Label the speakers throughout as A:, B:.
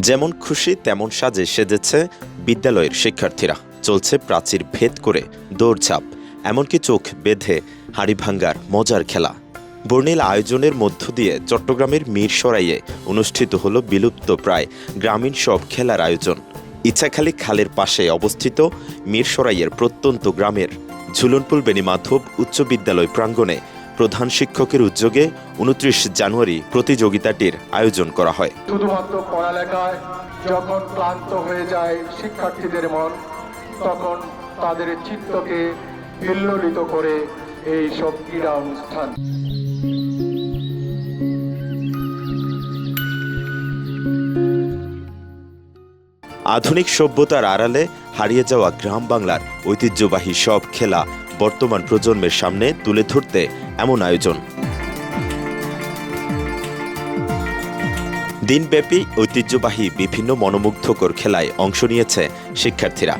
A: যেমন খুশি তেমন সাজে সেজেছে বিদ্যালয়ের শিক্ষার্থীরা। চলছে প্রাচীর ভেদ করে দৌড়ঝাঁপ, এমনকি চোখ বেঁধে হাড়ি ভাঙ্গার মজার খেলা। বর্ণিল আয়োজনের মধ্য দিয়ে চট্টগ্রামের মিরসরাইয়ে অনুষ্ঠিত হল বিলুপ্ত প্রায় গ্রামীণ সব খেলার আয়োজন। ইচ্ছাখালী খালের পাশে অবস্থিত মিরসরাইয়ের প্রত্যন্ত গ্রামের ঝুলনপুল বেণীমাধব উচ্চ বিদ্যালয় প্রাঙ্গণে প্রধান শিক্ষকের উদ্যোগে ২৯ জানুয়ারি প্রতিযোগিতাটির আয়োজন করা হয়।
B: শুধুমাত্র পড়ালেখায় যখন ক্লান্ত হয়ে যায় শিক্ষার্থীদের মন, তখন তাদের চিত্তকে বিল্ললিত করে এই সব ক্রীড়া অনুষ্ঠান।
A: আধুনিক সভ্যতার আড়ালে হারিয়ে যাওয়া গ্রাম বাংলার ঐতিহ্যবাহী সব খেলা বর্তমান প্রজন্মের সামনে তুলে ধরতে এমন আয়োজন। দিনব্যাপী ঐতিহ্যবাহী বিভিন্ন মনোমুগ্ধকর খেলায় অংশ নিয়েছে শিক্ষার্থীরা।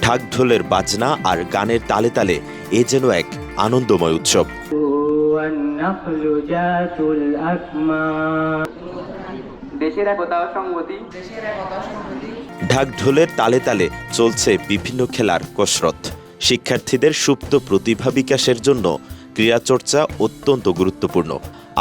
A: ঢাক ঢোলের বাজনা আর গানের তালে তালে এ যেন এক আনন্দময় উৎসব। ঢাক ঢোলের তালে তালে চলছে বিভিন্ন খেলার কসরত। শিক্ষার্থীদের সুপ্ত প্রতিভা বিকাশের জন্য ক্রীড়াচর্চা অত্যন্ত গুরুত্বপূর্ণ।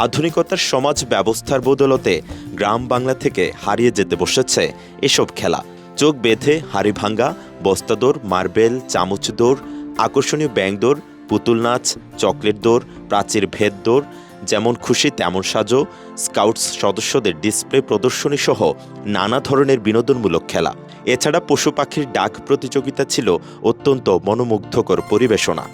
A: আধুনিকতার সমাজ ব্যবস্থার বদলতে গ্রাম বাংলা থেকে হারিয়ে যেতে বসেছে এসব খেলা। চোখ বেঁধে হাড়ি ভাঙ্গা, বস্তাদৌড়, মার্বেল, চামচ দৌড়, আকর্ষণীয় ব্যাং দৌড়, পুতুল নাচ, চকলেট দৌড়, প্রাচীর ভেদ দৌড়, যেমন খুশি তেমন সাজো, স্কাউটস সদস্যদের ডিসপ্লে প্রদর্শনী সহ নানা ধরনের বিনোদনমূলক খেলা। এছাড়া পশু পাখির ডাক প্রতিযোগিতা ছিল অত্যন্ত মনোমুগ্ধকর পরিবেশনা।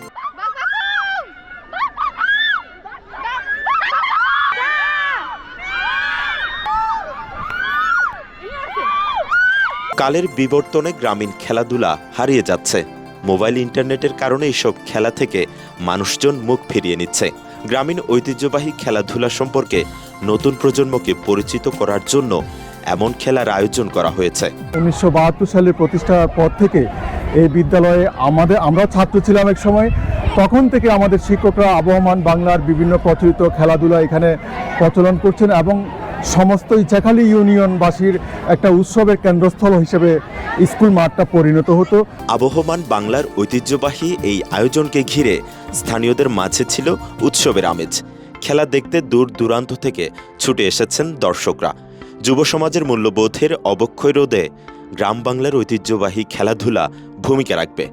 A: কালের বিবর্তনে গ্রামীণ খেলাধুলা হারিয়ে যাচ্ছে। মোবাইল ইন্টারনেটের কারণে এইসব খেলা থেকে মানুষজন মুখ ফিরিয়ে নিচ্ছে। গ্রামীণ ঐতিহ্যবাহী খেলাধুলা সম্পর্কে নতুন প্রজন্মকে পরিচিত করার জন্য এমন খেলার আয়োজন করা হয়েছে।
C: ১৯৭২ সালে প্রতিষ্ঠার পর থেকে এই বিদ্যালয়ে আমরা ছাত্র ছিলাম এক সময়, তখন থেকে আমাদের শিক্ষকরা আবহমান বাংলার বিভিন্ন প্রচলিত খেলাধুলা এখানে প্রচলন করছেন এবং সমস্ত ইচ্ছাখালী ইউনিয়নবাসীর একটা উৎসবের কেন্দ্রস্থল হিসেবে স্কুল মাঠটা পরিণত হতো।
A: আবহমান বাংলার ঐতিহ্যবাহী এই আয়োজনকে ঘিরে স্থানীয়দের মাঝে ছিল উৎসবের আমেজ। খেলা দেখতে দূর দূরান্ত থেকে ছুটে এসেছেন দর্শকরা। যুব সমাজের মূল্যবোধের অবক্ষয় রোধে গ্রাম বাংলার ঐতিহ্যবাহী খেলাধুলা ভূমিকা রাখবে।